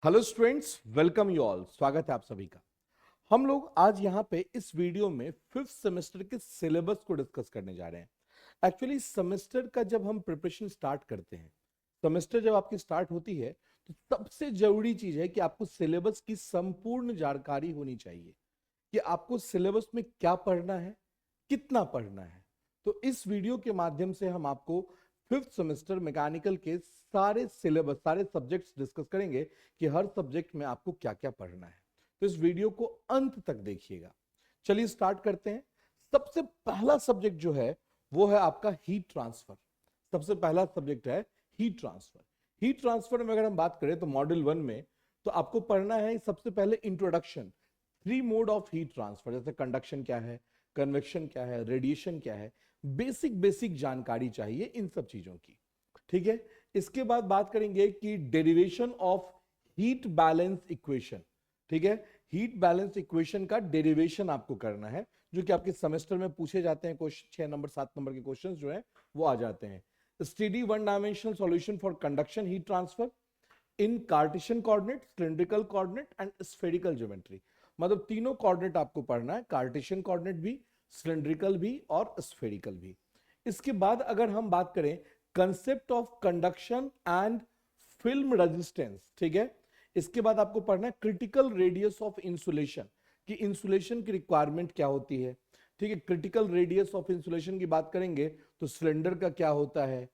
Hello students, welcome you all. स्वागत है आप सभी का। हम लोग आज यहाँ पे इस वीडियो में फिफ्थ सेमेस्टर के सिलेबस को डिस्कस करने जा रहे हैं। एक्चुअली सेमेस्टर का जब हम प्रिपरेशन स्टार्ट करते हैं, सेमेस्टर जब आपकी स्टार्ट होती है तो सबसे जरूरी चीज है कि आपको सिलेबस की संपूर्ण जानकारी होनी चाहिए कि आपको सिलेबस में क्या पढ़ना है, कितना पढ़ना है। तो इस वीडियो के माध्यम से हम आपको फिफ्थ सेमेस्टर मैकेनिकल के सारे सिलेबस, सारे सब्जेक्ट्स डिस्कस करेंगे कि हर सब्जेक्ट में आपको क्या क्या पढ़ना है। तो इस वीडियो को अंत तक देखिएगा। चलिए स्टार्ट करते हैं। सबसे पहला सब्जेक्ट जो है वो है आपका हीट ट्रांसफर। सबसे पहला सब्जेक्ट है हीट ट्रांसफर। हीट ट्रांसफर में अगर हम बात करें तो मॉड्यूल 1 में तो आपको पढ़ना है सबसे पहले introduction, three mode of heat transfer, जैसे कंडक्शन क्या है, कन्वेक्शन क्या है, रेडिएशन क्या है, बेसिक बेसिक जानकारी चाहिए इन सब चीजों की। ठीक है। इसके बाद बात करेंगे कि derivation of heat balance equation. ठीक है। हीट बैलेंस इक्वेशन का डेरिवेशन आपको करना है, जो कि आपके सेमेस्टर में पूछे जाते हैं। क्वेश्चन 6 नंबर 7 नंबर के क्वेश्चंस जो है वो आ जाते हैं। Study one dimensional solution for conduction heat transfer in Cartesian coordinate, cylindrical coordinate and spherical geometry. मतलब तीनों कोऑर्डिनेट आपको पढ़ना है, कार्टेशियन कोऑर्डिनेट भी, सिलिंड्रिकल भी और स्फेरिकल भी। इसके बाद अगर हम बात करें concept of conduction and film resistance, ठीक है। इसके बाद आपको पढ़ना है क्रिटिकल रेडियस ऑफ इंसुलेशन, कि इंसुलेशन की रिक्वायरमेंट क्या होती है। ठीक है। क्रिटिकल रेडियस ऑफ इंसुलेशन की बात करेंगे तो सिलेंडर का क्या होता है,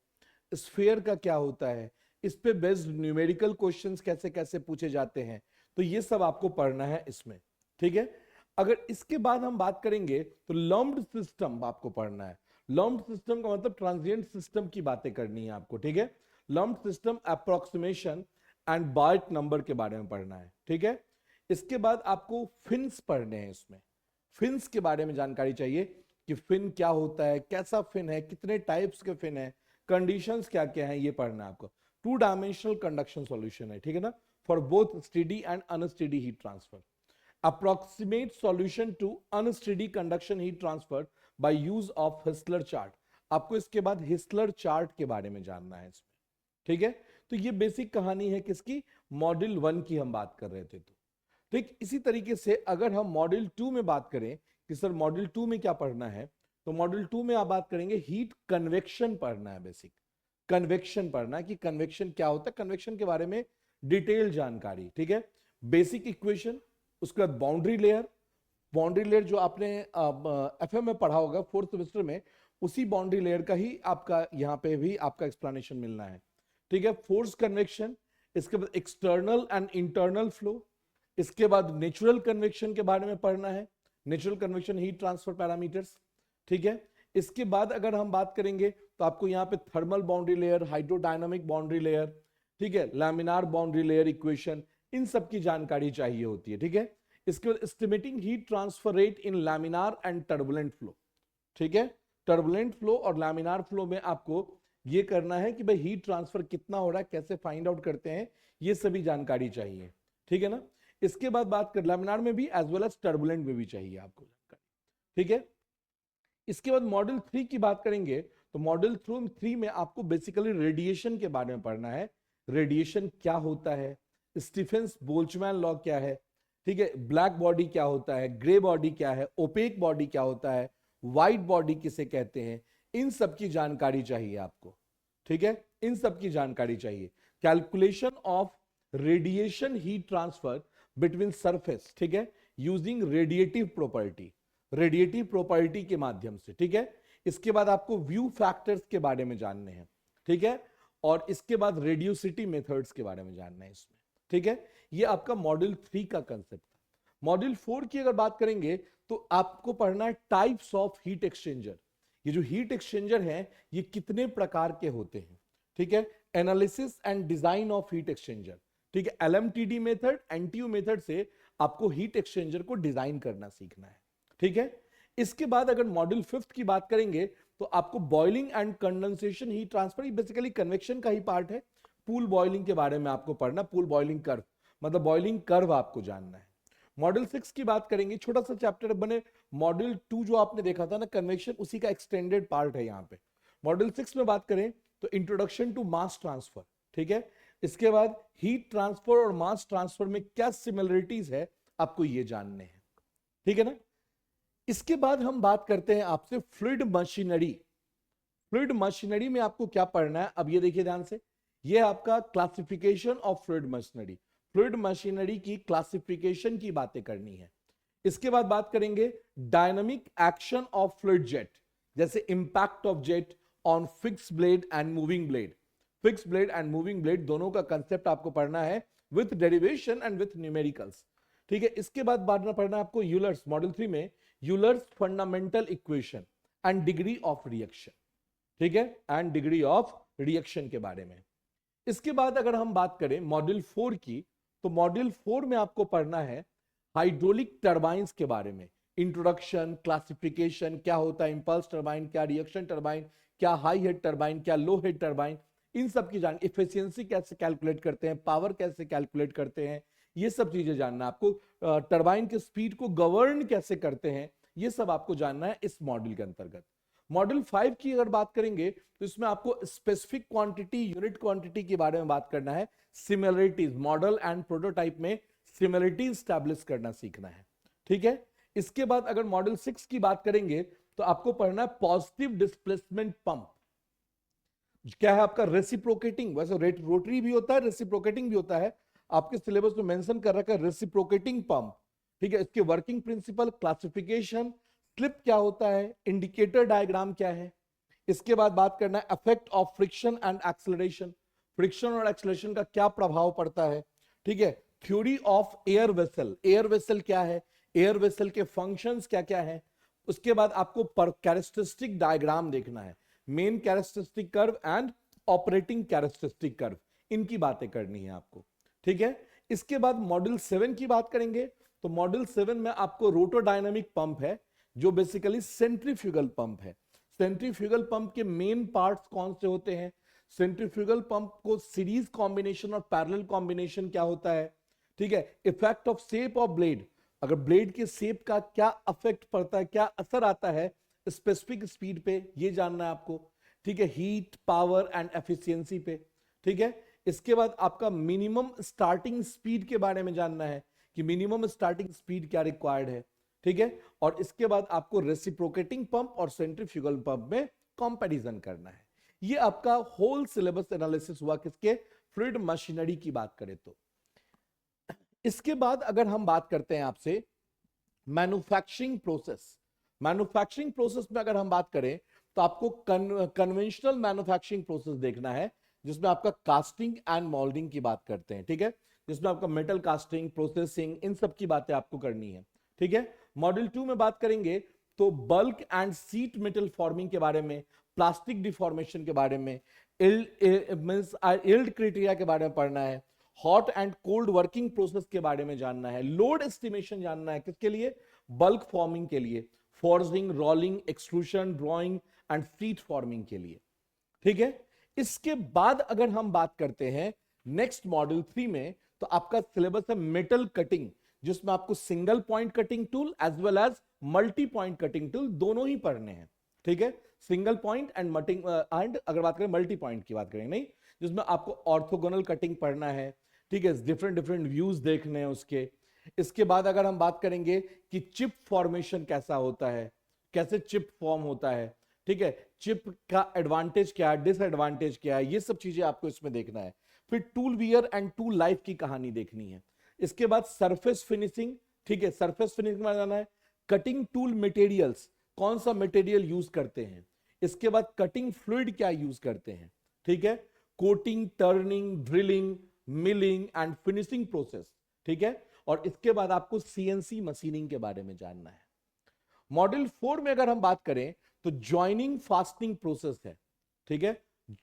स्फीयर का क्या होता है, इस पे बेस्ड न्यूमेरिकल क्वेश्चंस कैसे कैसे पूछे जाते हैं। तो ये सब आपको पढ़ना है इसमें। ठीक है। अगर इसके बाद हम बात करेंगे तो लम्प्ड सिस्टम आपको पढ़ना है। लम्प्ड सिस्टम का मतलब ट्रांजिएंट सिस्टम की बातें करनी है आपको। ठीक है। Lumped system approximation and BART number के बारे में पढ़ना है। ठीक है। इसके बाद आपको फिन्स पढ़ने हैं। इसमें फिन्स के बारे में जानकारी चाहिए कि फिन क्या होता है, कैसा फिन है, कितने टाइप्स के फिन है, कंडीशंस क्या क्या है, ये पढ़ना है आपको। टू डायमेंशनल कंडक्शन सॉल्यूशन है, ठीक है ना, for both steady and unsteady heat transfer. Approximate solution to unsteady conduction heat transfer by use of Heisler chart. आपको इसके बाद हिस्लर चार्ट के बारे में जानना है इसमें। ठीक है। तो ये बेसिक कहानी है किसकी, मॉड्यूल 1 की हम बात कर रहे थे। तो ठीक इसी तरीके से अगर हम मॉड्यूल 2 में बात करें कि सर मॉड्यूल 2 में क्या पढ़ना है, तो मॉड्यूल 2 में आप बात करेंगे हीट कन्वेक्शन पढ़ना है। बेसिक कन्वेक्शन पढ़ना है कि कन्वेक्शन क्या होता है, कन्वेक्शन के बारे में डिटेल जानकारी। ठीक है। बेसिक इक्वेशन, उसके बाद बाउंड्री लेयर। बाउंड्री लेयर जो आपने एफएम में पढ़ा होगा फोर्थ सेमेस्टर में, उसी बाउंड्री लेयर का ही आपका यहाँ पे भी आपका एक्सप्लेनेशन मिलना है। ठीक है। फोर्स कन्वेक्शन, इसके बाद एक्सटर्नल एंड इंटरनल फ्लो, इसके बाद नेचुरल कन्वेक्शन के बारे में पढ़ना है, natural convection heat transfer parameters. ठीक है। इसके बाद अगर हम बात करेंगे तो आपको यहाँ पे thermal boundary layer, hydrodynamic boundary layer, ठीक है, लैमिनार बाउंड्री लेयर इक्वेशन, इन सब की जानकारी चाहिए होती है। ठीक है। इसके बाद estimating heat transfer rate in laminar and turbulent flow. ठीक है। टर्बुलेंट फ्लो और लैमिनार फ्लो में आपको ये करना है कि भाई हीट ट्रांसफर कितना हो रहा है, कैसे फाइंड आउट करते हैं, ये सभी जानकारी चाहिए। ठीक है ना। इसके बाद बात कर लैमिनार में भी एज वेल एज टर्बुलेंट में भी चाहिए आपको जानकारी। ठीक है। इसके बाद मॉडल 3 की बात करेंगे तो मॉडल 3 में आपको बेसिकली रेडिएशन के बारे में पढ़ना है। रेडिएशन क्या होता है, स्टीफेंस बोल्ट्जमैन लॉ क्या है, ठीक है, ब्लैक बॉडी क्या होता है, ग्रे बॉडी क्या है, ओपेक बॉडी क्या होता है, व्हाइट बॉडी किसे कहते हैं, इन सब की जानकारी चाहिए आपको। ठीक है। इन सब की जानकारी चाहिए। Calculation of radiation heat transfer between surface, ठीक है, using radiative property, radiative property के माध्यम से। ठीक है। इसके बाद आपको व्यू फैक्टर्स के बारे में जानने हैं। ठीक है। और इसके बाद रेडियोसिटी मेथड्स के बारे में जानना है इसमें। ठीक है। ये आपका मॉड्यूल 3 का कंसेप्ट था। मॉड्यूल 4 की अगर बात करेंगे तो आपको पढ़ना है टाइप्स ऑफ हीट एक्सचेंजर। ये जो हीट एक्सचेंजर हैं ये कितने प्रकार के होते हैं। ठीक है। Analysis and design of heat exchanger. ठीक है। एलएमटीडी मेथड, एनटीयू मेथड से आपको हीट एक्सचेंजर को डिजाइन करना सीखना है। ठीक है। इसके बाद अगर मॉड्यूल 5 की बात करेंगे तो आपको boiling and condensation heat transfer, basically convection का ही पार्ट है। पूल बॉइलिंग के बारे में आपको पढ़ना, पूल बॉइलिंग कर्व, मतलब बॉइलिंग कर्व आपको जानना है। मॉड्यूल 6 की बात करेंगे, छोटा सा चैप्टर बने। मॉड्यूल 2 जो आपने देखा था ना कन्वेक्शन, उसी का एक्सटेंडेड पार्ट है यहाँ पे। मॉड्यूल 6 में बात करें तो इंट्रोडक्शन टू मास ट्रांसफर। ठीक है। इसके बाद हीट ट्रांसफर और मास ट्रांसफर में क्या सिमिलरिटीज है आपको ये जानने हैं, ठीक है ना। इसके बाद हम बात करते हैं आपसे फ्लूइड मशीनरी। फ्लूइड मशीनरी में आपको क्या पढ़ना है, अब ये देखिए ध्यान से, ये आपका classification of fluid machinery, fluid machinery की क्लासिफिकेशन की बातें करनी है। इसके बाद बात करेंगे dynamic action of fluid jet, जैसे impact of jet on fix blade and moving blade. Fix blade and moving blade दोनों का कंसेप्ट आपको पढ़ना है with derivation and with numericals, ठीक है। इसके बाद बात पढ़ना है आपको यूलर्स, मॉडल 3 में Euler's fundamental equation and degree of reaction, ठीक है, एंड डिग्री ऑफ रिएक्शन के बारे में। इसके बाद अगर हम बात करें मॉड्यूल 4 की, तो मॉड्यूल 4 में आपको पढ़ना है हाइड्रोलिक टरबाइंस के बारे में, इंट्रोडक्शन, क्लासिफिकेशन, क्या होता है इंपल्स टरबाइन, क्या रिएक्शन टरबाइन, क्या हाई हेड टरबाइन, क्या लो हेड टरबाइन, इन सब की जान, एफिशिएंसी कैसे कैलकुलेट करते हैं, पावर कैसे कैलकुलेट करते हैं, ये सब चीजें जानना आपको, टरबाइन की स्पीड को गवर्न कैसे करते हैं, ये सब आपको जानना है इस मॉड्यूल के अंतर्गत। मॉड्यूल 5 की अगर बात करेंगे तो इसमें आपको स्पेसिफिक क्वांटिटी, यूनिट क्वांटिटी के बारे में बात करना है, सिमिलरिटीज, मॉडल एंड प्रोटोटाइप में सिमिलरिटीज स्टैब्लिश करना सीखना है, ठीक है। इसके बाद अगर मॉडल 6 की बात करेंगे तो आपको पढ़ना है पॉजिटिव डिस्प्लेसमेंट पंप। क्या है आपका रेसिप्रोकेटिंग, वैसे रोटरी भी होता है, रेसिप्रोकेटिंग भी होता है, आपके सिलेबस में मेंशन कर रखा है रेसिप्रोकेटिंग पंप, ठीक है। इसके वर्किंग प्रिंसिपल, क्लासिफिकेशन, स्लिप क्या होता है, इंडिकेटर डायग्राम क्या है। इसके बाद बात करना है effect of friction and acceleration, friction और एक्सेलरेशन का क्या प्रभाव पड़ता है, ठीक है। Theory of air vessel, air vessel क्या है, एयर वेसल के फंक्शंस क्या क्या है। उसके बाद आपको कैरेक्टरिस्टिक डायग्राम देखना है, main characteristic curve and operating characteristic curve, इनकी बातें करनी है आपको, ठीक है। इसके बाद मॉड्यूल 7 की बात करेंगे तो मॉड्यूल 7 में आपको रोटोडायनामिक पंप है, जो बेसिकली सेंट्रीफ्यूगल पंप है। सेंट्रीफ्यूगल पंप के मेन पार्ट्स कौन से होते हैं, सेंट्रीफ्यूगल पंप को सीरीज कॉम्बिनेशन और पैरेलल कॉम्बिनेशन क्या होता है, ठीक है। Effect of shape of blade, अगर ब्लेड के शेप का क्या अफेक्ट पड़ता है, क्या असर आता है स्पेसिफिक स्पीड पे, ये जानना है आपको, ठीक है। हीट, पावर एंड एफिशिएंसी पे, ठीक है। इसके बाद आपका मिनिमम स्टार्टिंग स्पीड के बारे में जानना है कि मिनिमम स्टार्टिंग स्पीड क्या रिक्वायर्ड है, ठीक है। और इसके बाद आपको रेसिप्रोकेटिंग पंप और सेंट्रीफ्यूगल पंप में कंपैरिजन करना है। ये आपका होल सिलेबस एनालिसिस हुआ किसके, फ्लूइड मशीनरी की बात करें तो। इसके बाद अगर हम बात करते हैं आपसे मैन्युफैक्चरिंग प्रोसेस, मैन्युफैक्चरिंग प्रोसेस में अगर हम बात करें तो आपको कन्वेंशनल मैन्युफैक्चरिंग प्रोसेस देखना है, जिसमें आपका कास्टिंग एंड मोल्डिंग की बात करते हैं, ठीक है, जिसमें आपका मेटल कास्टिंग, प्रोसेसिंग, इन सब की बातें आपको करनी है, ठीक है। मॉड्यूल 2 में बात करेंगे तो bulk and seat metal forming के बारे में, प्लास्टिक डिफॉर्मेशन के बारे में, यील्ड क्राइटेरिया के बारे में पढ़ना है, hot and cold working process के बारे में जानना है, लोड एस्टिमेशन जानना है, किसके लिए, बल्क फॉर्मिंग के लिए, forging, rolling, extrusion, drawing and sheet forming के लिए, ठीक है। इसके बाद अगर हम बात करते हैं नेक्स्ट मॉड्यूल 3 में, तो आपका सिलेबस है मेटल कटिंग, जिसमें आपको single point cutting tool as well as multi point cutting tool दोनों ही पढ़ने हैं, ठीक है। सिंगल पॉइंट एंड एंड अगर बात करें मल्टी पॉइंट की बात करें नहीं, जिसमें आपको ऑर्थोगोनल कटिंग पढ़ना है, ठीक है, डिफरेंट डिफरेंट व्यूज देखने हैं उसके। इसके बाद अगर हम बात करेंगे कि चिप फॉर्मेशन कैसा होता है, कैसे चिप फॉर्म होता है, ठीक है, चिप का एडवांटेज क्या है, डिसएडवांटेज क्या है, ये सब चीजें आपको इसमें देखना है। फिर tool wear and tool life की कहानी देखनी है। इसके बाद सरफेस फिनिशिंग, ठीक है, सरफेस फिनिशिंग में जाना है, कटिंग टूल मटेरियल्स, कौन सा मटेरियल यूज करते हैं। इसके बाद कटिंग फ्लूइड क्या यूज करते हैं, ठीक है, coating, turning, drilling, milling and finishing process, ठीक है। और इसके बाद आपको सीएनसी मशीनिंग के बारे में जानना है। मॉड्यूल 4 में अगर हम बात करें तो ज्वाइनिंग फास्टनिंग प्रोसेस है, ठीक है,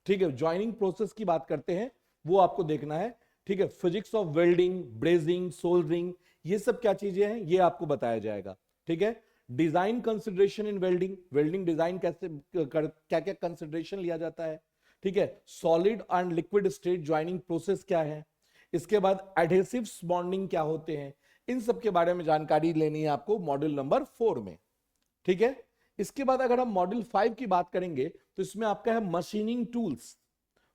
ठीक है, ज्वाइनिंग प्रोसेस की बात करते हैं, वो आपको देखना है, ठीक है। Physics of welding, brazing, soldering, ये सब क्या चीजें हैं ये आपको बताया जाएगा, ठीक है। Design consideration in welding, welding design कैसे क्या क्या कंसिडरेशन लिया जाता है, ठीक है। Solid and liquid state joining process क्या है। इसके बाद एडहेसिव्स बॉन्डिंग क्या होते हैं, इन सब के बारे में जानकारी लेनी है आपको मॉड्यूल नंबर 4 में, ठीक है। इसके बाद अगर हम मॉड्यूल 5 की बात करेंगे तो इसमें आपका है मशीनिंग टूल्स।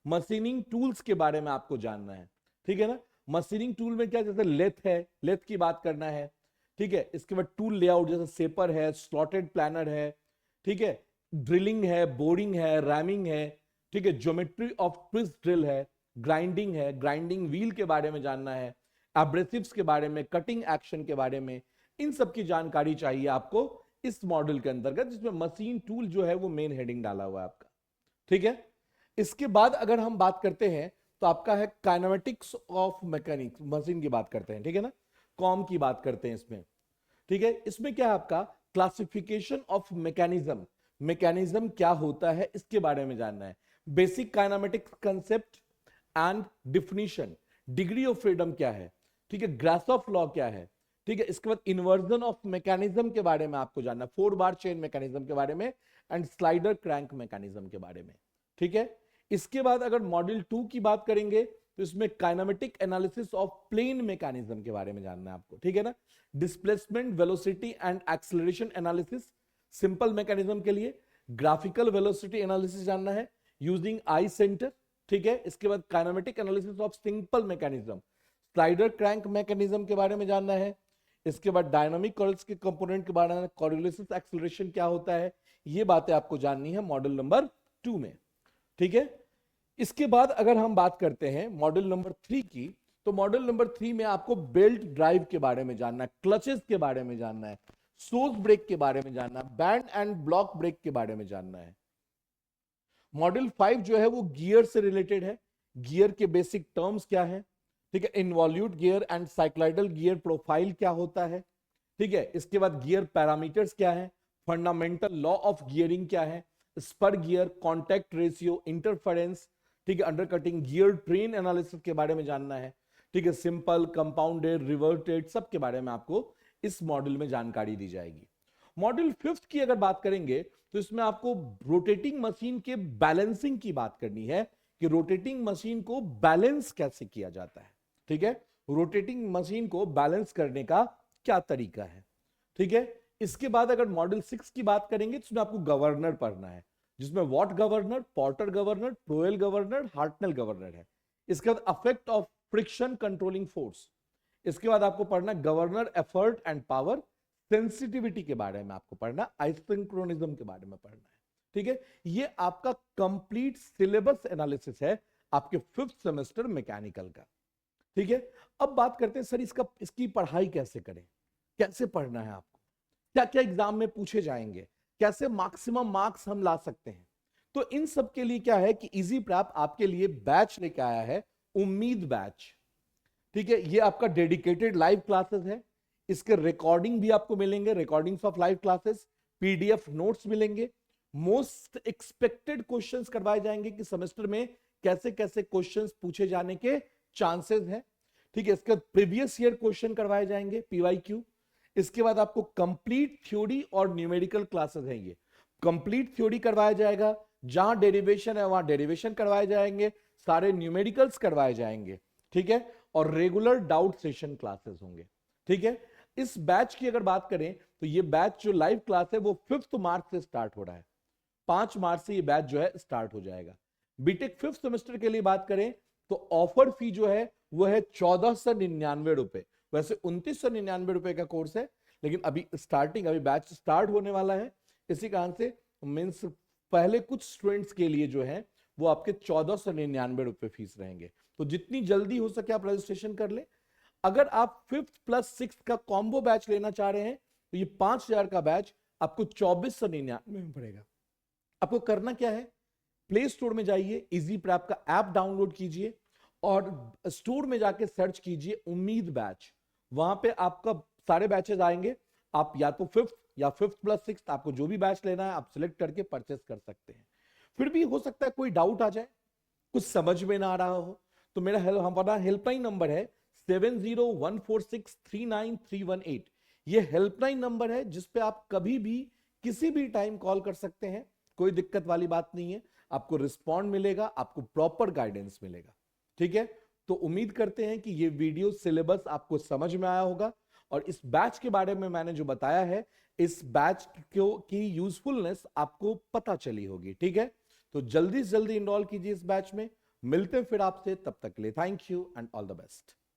मशीनिंग टूल्स के बारे में आपको जानना है, ठीक है ना। मशीनिंग टूल में क्या, जैसे लेथ है, लेथ की बात करना है, ठीक है। इसके बाद टूल लेआउट, जैसे सेपर है, स्लॉटेड प्लानर है, ठीक है, ड्रिलिंग है, बोरिंग है, रैमिंग है, ठीक है, ज्योमेट्री ऑफ ट्विस्ट ड्रिल है, ग्राइंडिंग है, ग्राइंडिंग व्हील के बारे में जानना है, एब्रेसिव्स के बारे में, कटिंग एक्शन के बारे में, इन सब की जानकारी चाहिए आपको इस मॉडल के अंतर्गत, जिसमें मशीन टूल जो है वो मेन हेडिंग डाला हुआ है आपका, ठीक है। इसके बाद अगर हम बात करते हैं तो आपका है काइनेमेटिक्स ऑफ मैकेनिक्स, मशीन की बात करते हैं, ठीक है ना, कॉम की बात करते हैं इसमें, ठीक है। इसमें क्या है आपका क्लासिफिकेशन ऑफ मैकेनिज्म, मैकेनिज्म क्या होता है इसके बारे में जानना है, basic kinematics concept and definition, degree of freedom क्या है, ठीक है, ग्रासॉफ लॉ क्या है, ठीक है। इसके बाद इन्वर्जन ऑफ मैकेनिज्म के बारे में आपको जानना है, 4 बार चेन मैकेनिज्म के बारे में एंड स्लाइडर क्रैंक मैकेनिज्म के बारे में, ठीक है। इसके बाद अगर मॉड्यूल 2 की बात करेंगे तो इसमें kinematic analysis of plane mechanism के बारे में जानना है आपको, ठीक है ना। Displacement, velocity and acceleration analysis simple mechanism के लिए, ग्राफिकल वेलोसिटी एनालिसिस जानना है यूजिंग आई सेंटर, ठीक है। इसके बाद kinematic analysis of simple mechanism, slider crank mechanism के बारे में जानना है। इसके बाद डायनामिक कॉइल्स के कंपोनेंट के बारे में, कोरिलेसिस एक्सेलरेशन क्या होता है, ये बातें आपको जाननी है मॉडल नंबर 2 में, ठीक है। इसके बाद अगर हम बात करते हैं मॉडल नंबर 3 की, तो मॉडल नंबर 3 में आपको बेल्ट ड्राइव के बारे में जानना है, क्लचेस के बारे में जानना है, सोर्स ब्रेक के बारे में जानना है, बैंड एंड ब्लॉक ब्रेक के बारे में जानना है। मॉडल 5 जो है वो गियर से रिलेटेड है, गियर के बेसिक टर्म्स क्या है, ठीक है, involute gear and cycloidal gear profile क्या होता है, ठीक है। इसके बाद गियर पैरामीटर्स क्या है, फंडामेंटल लॉ ऑफ गियरिंग क्या है, spur gear, contact ratio, interference, ठीक है, अंडरकटिंग, गियर ट्रेन एनालिसिस के बारे में जानना है, ठीक है, सिंपल, कंपाउंडेड, रिवर्टेड, सब के बारे में आपको इस मॉड्यूल में जानकारी दी जाएगी। मॉड्यूल 5 की अगर बात करेंगे तो इसमें आपको रोटेटिंग मशीन के बैलेंसिंग की बात करनी है कि रोटेटिंग मशीन को बैलेंस कैसे किया जाता है, ठीक है, रोटेटिंग मशीन को बैलेंस करने का क्या तरीका है, ठीक है। इसके बाद अगर मॉडल 6 की बात करेंगे तो इसमें आपको गवर्नर पढ़ना है, जिसमें Watt governor, Porter governor, Proell governor, Hartnell governor है। इसके बाद affect of friction controlling force, इसके बाद आपको पढ़ना governor effort and power, sensitivity के बारे में आपको पढ़ना, आइसोक्रोनिज्म के बारे में पढ़ना है, ठीक है। ये आपका कंप्लीट सिलेबस एनालिसिस है आपके 5th सेमेस्टर मैकेनिकल का, ठीक है। अब बात करते हैं सर इसकी पढ़ाई कैसे करें, कैसे पढ़ना है आपको, क्या क्या एग्जाम में पूछे जाएंगे, कैसे मैक्सिमम मार्क्स हम ला सकते हैं। तो इन सब के लिए क्या है कि इजी प्रैप आपके लिए बैच लेके आया है, उम्मीद बैच, ठीक है। ये आपका डेडिकेटेड लाइव क्लासेस है, इसके रिकॉर्डिंग भी आपको मिलेंगे, recordings of live classes, PDF notes मिलेंगे, मोस्ट एक्सपेक्टेड क्वेश्चंस करवाए जाएंगे कि सेमेस्टर में कैसे कैसे क्वेश्चंस पूछे जाने के चांसेस हैं, ठीक है। इसके बाद प्रीवियस ईयर क्वेश्चन करवाए जाएंगे, पीवाईक्यू। इसके बाद आपको कंप्लीट थ्योरी और न्यूमेरिकल क्लासेस हैं, ये कंप्लीट थ्योरी करवाया जाएगा, जहां डेरिवेशन है वहां डेरिवेशन करवाए जाएंगे, सारे न्यूमेरिकल्स करवाए जाएंगे, ठीक है, और रेगुलर डाउट सेशन क्लासेस होंगे, ठीक है। इस बैच की अगर बात करें तो ये बैच जो लाइव क्लास है वो 5 मार्च से स्टार्ट हो रहा है, 5 मार्च से ये बैच जो है स्टार्ट हो जाएगा। बीटेक 5th सेमेस्टर के लिए बात करें तो ऑफर फी जो है वो है 1499 रुपए, वैसे 2999 रुपए का कोर्स है, लेकिन अभी बैच स्टार्ट होने वाला है, इसी कारण से मीन्स पहले कुछ स्टूडेंट्स के लिए जो है वो आपके 1499 रुपए फीस रहेंगे। तो जितनी जल्दी हो सके आप रजिस्ट्रेशन कर ले। अगर आप 5th प्लस 6th का कॉम्बो बैच लेना चाह रहे हैं तो ये 5000 का बैच आपको 2499 में पड़ेगा। आपको करना क्या है, प्ले स्टोर में जाइए, इजी प्रैप का ऐप डाउनलोड कीजिए और स्टोर में जाके सर्च कीजिए उम्मीद बैच, वहां पे आपका सारे बैचेस आएंगे। आप या तो 5th या 5th प्लस 6th, आपको जो भी बैच लेना है आप सिलेक्ट करके परचेस कर सकते हैं। फिर भी हो सकता है कोई डाउट आ जाए, कुछ समझ में ना आ रहा हो, तो मेरा हमारा हेल्पलाइन नंबर है 7014639318। ये हेल्पलाइन नंबर है जिसपे आप कभी भी किसी भी टाइम कॉल कर सकते हैं, कोई दिक्कत वाली बात नहीं है, आपको रिस्पॉन्ड मिलेगा, आपको प्रॉपर गाइडेंस मिलेगा, ठीक है। तो उम्मीद करते हैं कि ये वीडियो सिलेबस आपको समझ में आया होगा और इस बैच के बारे में मैंने जो बताया है, इस बैच की यूजफुलनेस आपको पता चली होगी, ठीक है। तो जल्दी से जल्दी इनरोल कीजिए इस बैच में, मिलते हैं फिर आपसे, तब तक के लिए thank you and all the best.